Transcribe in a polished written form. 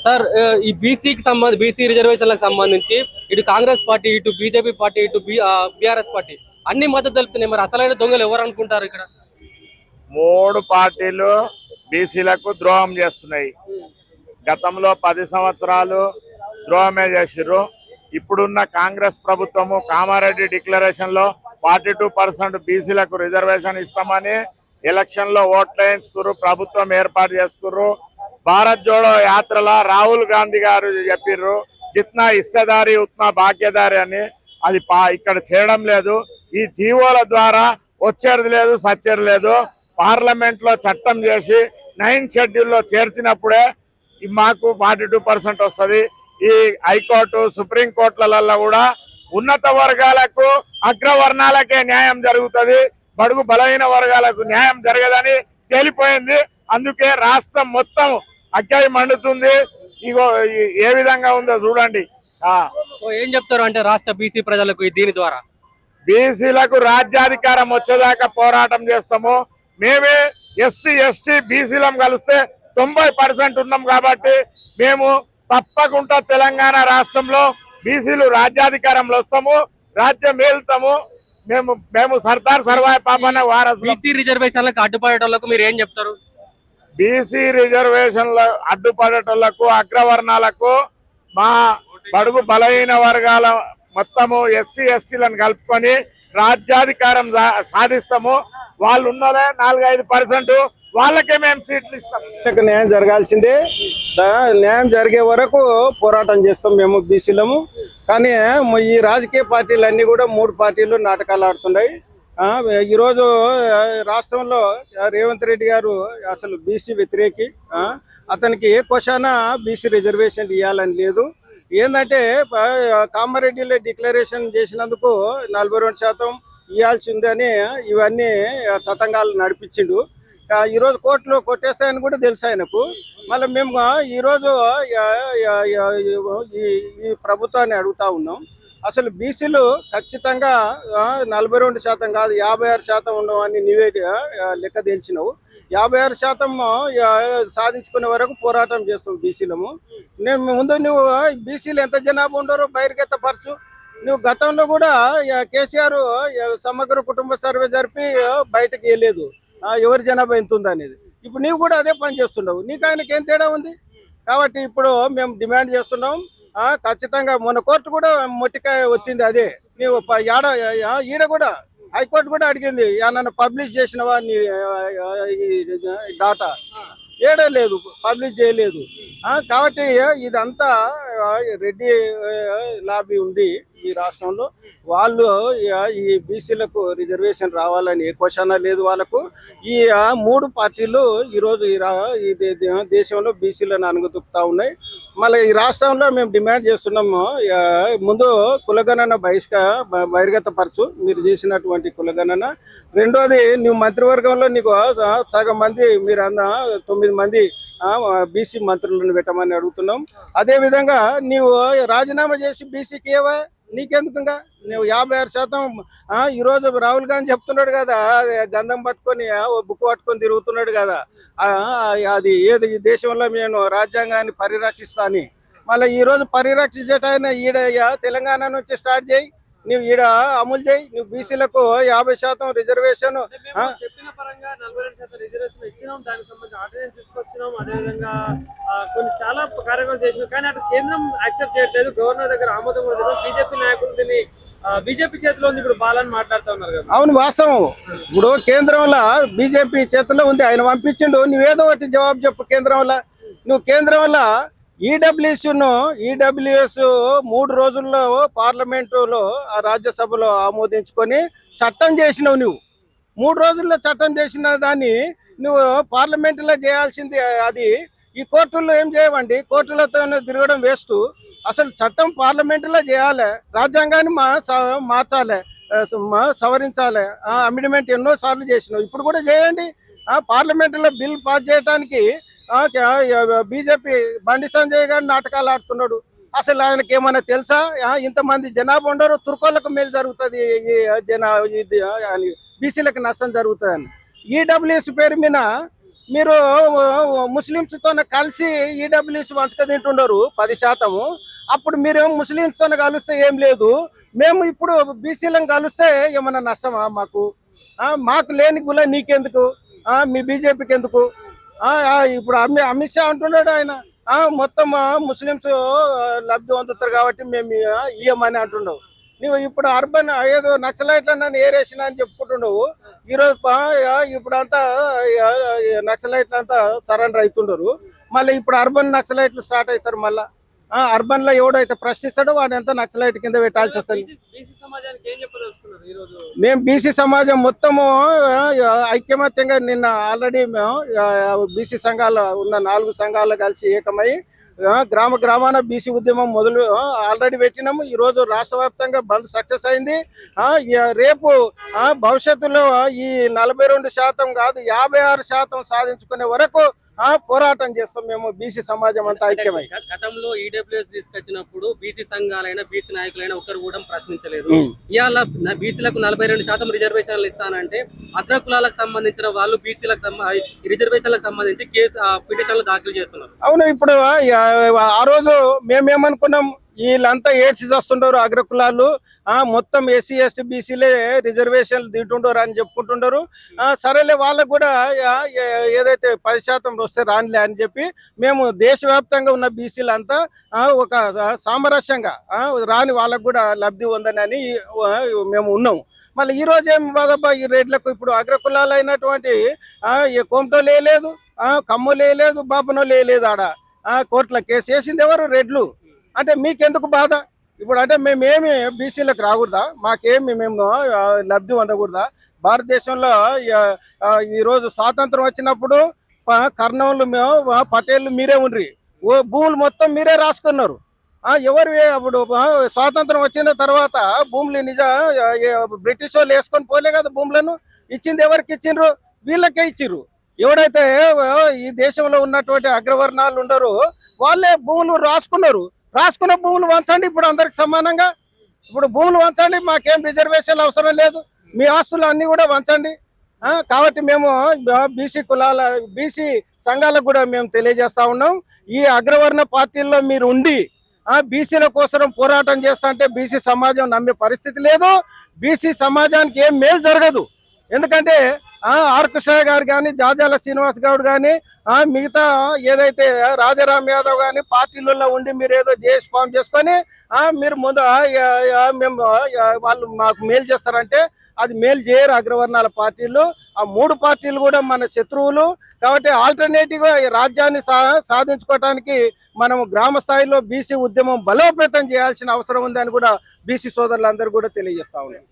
Sir ఈ BC రిజర్వేషన్లకు సంబంధించి ఇటు కాంగ్రెస్ పార్టీ, ఇటు బీజేపీ పార్టీ, ఇటు బీఆర్ఎస్ పార్టీ అన్ని మద్దతు తెలుపుతున్నాయి. మరి అసలైన దొంగలు ఎవరు అనుకుంటారు? ఇక్కడ మూడు పార్టీలు బీసీలకు ద్రోహం చేస్తున్నాయి. గతంలో 10 సంవత్సరాలు ద్రోహమే చేసిర్రు. ఇప్పుడున్న కాంగ్రెస్ ప్రభుత్వము కామారెడ్డి డిక్లరేషన్ లో 42% బీసీలకు రిజర్వేషన్ ఇస్తామని ఎలక్షన్ లో ఓట్లు వేయించుకుర్రు, ప్రభుత్వం ఏర్పాటు చేసుకుర్రు. భారత్ జోడో యాత్రలో రాహుల్ గాంధీ గారు చెప్పిర్రు జిత్నా హిస్సేదారి ఉత్నా భాగ్యదారి అని. అది ఇక్కడ చేయడం లేదు. ఈ జీవోల ద్వారా వచ్చేది లేదు, సచ్చేది లేదు. పార్లమెంట్ లో చట్టం చేసి 9th షెడ్యూల్లో చేర్చినప్పుడే మాకు 42% వస్తుంది. ఈ హైకోర్టు, సుప్రీంకోర్టులలో కూడా ఉన్నత వర్గాలకు, అగ్రవర్ణాలకే న్యాయం జరుగుతుంది, బడుగు బలహీన వర్గాలకు న్యాయం జరగదని తేలిపోయింది. అందుకే రాష్ట్రం మొత్తం అగ్గాయి మండుతుంది. ఇగో ఏ విధంగా ఉందో చూడండి. ఏం చెప్తారు అంటే రాష్ట్ర బీసీ ప్రజలకు దీని ద్వారా? బీసీలకు రాజ్యాధికారం వచ్చేదాకా పోరాటం చేస్తాము. మేమే ఎస్సీ, ఎస్టీ, బీసీలం కలిస్తే 90% ఉన్నాం కాబట్టి మేము తప్పకుండా తెలంగాణ రాష్ట్రంలో బీసీలు రాజ్యాధికారంలో వస్తాము, రాజ్యం ఏలుతాము. మేము సర్దార్ సర్వాయి పాపన్న వారసు. బీసీ రిజర్వేషన్లకు అడ్డుపడేటోళ్లకు మీరు ఏం చెప్తారు? బీసీ రిజర్వేషన్ల అడ్డుపడేటోళ్లకు, అగ్రవర్ణాలకు, మా బడుగు బలహీన వర్గాల మొత్తము ఎస్సీ, ఎస్టీలను కలుపుకొని రాజ్యాధికారం సాధిస్తాము. వాళ్ళు ఉన్నదే 4-5%, వాళ్ళకే మేము సీట్లు ఇస్తాం. న్యాయం జరగాల్సిందే. న్యాయం జరిగే వరకు పోరాటం చేస్తాం మేము బీసీలము. కానీ ఈ రాజకీయ పార్టీలు అన్ని కూడా 3 పార్టీలు నాటకాలు ఆడుతున్నాయి. ఈరోజు రాష్ట్రంలో రేవంత్ రెడ్డి గారు అసలు బీసీ వ్యతిరేకి. అతనికి ఏ క్వశ్చన్ బీసీ రిజర్వేషన్ ఇవ్వాలని లేదు. ఏంటంటే కామారెడ్డిలో డిక్లరేషన్ చేసినందుకు 42% ఇవ్వాల్సి ఉందని ఇవన్నీ తతంగాలు నడిపించిండు. ఈరోజు కోర్టులో కొట్టేస్తాయని కూడా తెలుసు ఆయనకు. మళ్ళీ మేము ఈరోజు ఈ ప్రభుత్వాన్ని అడుగుతా ఉన్నాం, అసలు బీసీలు ఖచ్చితంగా 42% కాదు 56% ఉండవని నీవే లెక్క తెలిసినావు. 56% సాధించుకునే వరకు పోరాటం చేస్తాం బీసీలము. ముందు నువ్వు బీసీలు ఎంత జనాభా ఉండరో బహిర్గతపరచు. నువ్వు గతంలో కూడా కేసీఆర్ సమగ్ర కుటుంబ సర్వే జరిపి బయటకు వెళ్ళలేదు ఎవరి జనాభా ఎంత ఉంది అనేది. ఇప్పుడు నీవు కూడా అదే పని చేస్తున్నావు. నీకు ఆయనకి ఏం తేడా ఉంది? కాబట్టి ఇప్పుడు మేము డిమాండ్ చేస్తున్నాం ఖచ్చితంగా. మొన్న కోర్టు కూడా మొట్టికాయ వచ్చింది అదే. నీవు ఈడ కూడా హైకోర్టు కూడా అడిగింది, ఏమన్నా పబ్లిష్ చేసినవా నీ డాటా? ఏడా లేదు, పబ్లిష్ చేయలేదు. కాబట్టి ఇదంతా రెడ్డి లాబీ ఉంది ఈ రాష్ట్రంలో. వాళ్ళు ఈ బీసీలకు రిజర్వేషన్ రావాలని ఏ క్వశ్చన్ లేదు వాళ్ళకు. ఈ 3 పార్టీలు ఈరోజు ఈ దేశంలో బీసీలను అణగదొక్కుతా ఉన్నాయి. మళ్ళీ ఈ రాష్ట్రంలో మేము డిమాండ్ చేస్తున్నాము, ముందు కులగణన బహిర్గతపరచు, మీరు చేసినటువంటి కులగణన. రెండోది, నువ్వు మంత్రివర్గంలో నీకు సగం మంది, మీరు 9 మంది బీసీ మంత్రులను పెట్టమని అడుగుతున్నాం. అదేవిధంగా నీవు రాజీనామా చేసి బీసీకి ఏవా నీకెందుకుగా? నువ్వు 56% ఈరోజు రాహుల్ గాంధీ చెప్తున్నాడు కదా, గంధం పట్టుకొని బుక్ పట్టుకొని తిరుగుతున్నాడు కదా, అది ఏది ఈ దేశంలో నేను రాజ్యాంగాన్ని పరిరక్షిస్తాను. మళ్ళీ ఈరోజు పరిరక్షించేటైనా ఈడ తెలంగాణ నుంచి స్టార్ట్ చేయి, నువ్వు ఈడ అమలు చేయి. నువ్వు బీసీలకు 50% రిజర్వేషన్ చెప్పిన పరంగా 42% రిజర్వేషన్ ఇచ్చినాం, దానికి సంబంధించి ఆర్డినెన్స్ తీసుకొచ్చినాం, అదేవిధంగా కొన్ని చాలా కార్యక్రమాలు చేసినాం. కానీ అటు కేంద్రం యాక్సెప్ట్ చేయట్లేదు, గవర్నర్ దగ్గర ఆమోదం కూడా లేదు. బీజేపీ నాయకులు దీన్ని బీజేపీ చేతిలో ఉంది ఇప్పుడు బాలని మాట్లాడుతూ ఉన్నారు కదా. అవును, వాస్తవం. ఇప్పుడు కేంద్రంలో బీజేపీ చేతిలో ఉంది, ఆయన పంపించిండు. నువ్వేదో ఒకటి జవాబు చెప్పు. కేంద్రంలో నువ్వు కేంద్రంలో ఈడబ్ల్యూఎస్ 3 రోజుల్లో పార్లమెంటులో రాజ్యసభలో ఆమోదించుకొని చట్టం చేసినావు. నువ్వు 3 రోజుల్లో చట్టం చేసిన దాన్ని నువ్వు పార్లమెంటులో చేయాల్సింది. అది ఈ కోర్టుల్లో ఏం చేయవండి, కోర్టులతో తిరగడం వేస్ట్. అసలు చట్టం పార్లమెంటులో చేయాలి, రాజ్యాంగాన్ని మార్చాలి, సవరించాలి. అమెండ్మెంట్ ఎన్నో సార్లు చేసినావు, ఇప్పుడు కూడా చేయండి. పార్లమెంటులో బిల్ పాస్ చేయడానికి బీజేపీ బండి సంజయ్ గారు నాటకాలు ఆడుతున్నాడు. అసలు ఆయనకి ఏమైనా తెలుసా? ఇంతమంది జనాభా ఉండరు, తుర్కోళ్లకు మేలు జరుగుతుంది, బీసీలకు నష్టం జరుగుతుంది అని. ఈడబ్ల్యూఎస్ పేరు మీద మీరు ముస్లిమ్స్ తో కలిసి ఈడబ్ల్యూఎస్ వంచక తింటున్నారు 10%. అప్పుడు మీరేమో ముస్లిమ్స్ తో కలిస్తే ఏం లేదు, మేము ఇప్పుడు బీసీలను కలిస్తే ఏమన్నా నష్టమా మాకు? మాకు లేని గుల నీకెందుకు? మీ బీజేపీకి ఎందుకు? ఇప్పుడు అమిత్ షా అంటున్నాడు ఆయన మొత్తం ముస్లిమ్స్ లబ్ధి పొందుతారు కాబట్టి మేము ఇయ్యమని అంటున్నావు. నువ్వు ఇప్పుడు అర్బన్ ఏదో నక్సలైట్లను నన్ను ఏరేసిన అని చెప్పుకుంటున్నావు. ఈరోజు ఇప్పుడు అంతా నక్సలైట్లు అంతా సరెండర్ అవుతుండరు. మళ్ళీ ఇప్పుడు అర్బన్ నక్సలైట్లు స్టార్ట్ అవుతారు. మళ్ళీ అర్బన్ లో ఎవడైతే ప్రశ్నిస్తాడో వాడు ఎంత నక్సలైట్ కింద పెట్టాల్సి వస్తుంది. బీసీ సమాజానికి ఏం చెప్పదలుచుకున్నారు ఈ రోజు? మేము బీసీ సమాజం మొత్తము ఐక్యమత్యంగా నిన్న ఆల్రెడీ మేము బీసీ సంఘాలు ఉన్న 4 సంఘాలు కలిసి ఏకమై గ్రామ గ్రామాన బీసీ ఉద్యమం మొదలు ఆల్రెడీ పెట్టినాము. ఈ రోజు రాష్ట్ర వ్యాప్తంగా బంద్ సక్సెస్ అయింది. రేపు భవిష్యత్తులో ఈ 42% కాదు 56% సాధించుకునే వరకు పోరాటం చేస్తాం మేము బీసీ సమాజం అంతా ఐక్యమై. గతంలో ఈడబ్ల్యూఎస్ తీసుకొచ్చినప్పుడు బీసీ సంఘాలైనా బీసీ నాయకులైనా ఒకరు కూడా ప్రశ్నించలేదు. ఇవాళ బీసీలకు 42% రిజర్వేషన్లు ఇస్తానంటే అగ్రకులాలకు సంబంధించిన వాళ్ళు బీసీలకు రిజర్వేషన్లకు సంబంధించి పిటిషన్లు దాఖలు చేస్తున్నారు. అవును, ఇప్పుడు ఆ రోజు మేమేమనుకున్నాం, వీళ్ళంతా ఏడ్చి వస్తుంటారు అగ్రకులాలు, మొత్తం ఎస్సీ ఎస్టీ బీసీలే రిజర్వేషన్లు తింటుండరు అని చెప్పుకుంటుండరు. సరేలే వాళ్ళకు కూడా ఏదైతే 10% వస్తే రానిలే అని చెప్పి మేము దేశవ్యాప్తంగా ఉన్న బీసీలంతా ఒక సామరస్యంగా రాని వాళ్ళకు కూడా లబ్ధి ఉందని మేము ఉన్నాము. మళ్ళీ ఈ రోజు ఏం బాధబ్బా ఈ రేట్లకు? ఇప్పుడు అగ్రకులాలు అయినటువంటి కోమటో లేదు, కమ్మో లేదు, బాపనో లేదు. ఆడ కోర్టుల కేసు వేసింది ఎవరు? రెడ్లు. అంటే మీకెందుకు బాధ? ఇప్పుడు అంటే మేమేమి బీసీలకు రాకూడదా? మేము లబ్ధి పొందకూడదా? భారతదేశంలో ఈరోజు స్వాతంత్రం వచ్చినప్పుడు కర్నూలు పటేళ్ళు మీరే ఉండ్రి, భూములు మొత్తం మీరే రాసుకున్నారు. ఎవరు అప్పుడు స్వాతంత్రం వచ్చిన తర్వాత భూములు బ్రిటిష్ వాళ్ళు వేసుకొని పోలే కదా భూములను. ఇచ్చింది ఎవరికి ఇచ్చిండ్రు? వీళ్ళకే ఇచ్చిర్రు. ఎవడైతే ఈ దేశంలో ఉన్నటువంటి అగ్రవర్ణాలు ఉండరు వాళ్ళే భూములు రాసుకున్న భూములు వంచండి ఇప్పుడు అందరికి సమానంగా. ఇప్పుడు భూములు వంచండి, మాకేం రిజర్వేషన్ అవసరం లేదు, మీ ఆస్తులు అన్ని కూడా వంచండి. కాబట్టి మేము బీసీ సంఘాలకు కూడా మేము తెలియజేస్తా ఉన్నాం, ఈ అగ్రవర్ణ పార్టీల్లో మీరు ఉండి బీసీల కోసం పోరాటం చేస్తా అంటే బీసీ సమాజం నమ్మే పరిస్థితి లేదు. బీసీ సమాజానికి ఏం మేలు జరగదు. ఎందుకంటే ఆర్ కృష్ణ గారు కానీ, జాజాల శ్రీనివాస్ గౌడ్ కానీ, మిగతా ఏదైతే రాజారాం యాదవ్ కానీ పార్టీలలో ఉండి మీరు ఏదో జేఎస్ ఫామ్ చేసుకొని మీరు ముందు మేము వాళ్ళు మాకు మేలు చేస్తారంటే అది మేలు చేయరు అగ్రవర్ణాల పార్టీలు. ఆ 3 పార్టీలు కూడా మన శత్రువులు. కాబట్టి ఆల్టర్నేటివ్ గా రాజ్యాన్ని సాధించుకోవటానికి మనం గ్రామ స్థాయిలో బీసీ ఉద్యమం బలోపేతం చేయాల్సిన అవసరం ఉందని కూడా బీసీ సోదరులందరూ కూడా తెలియజేస్తా ఉన్నాం.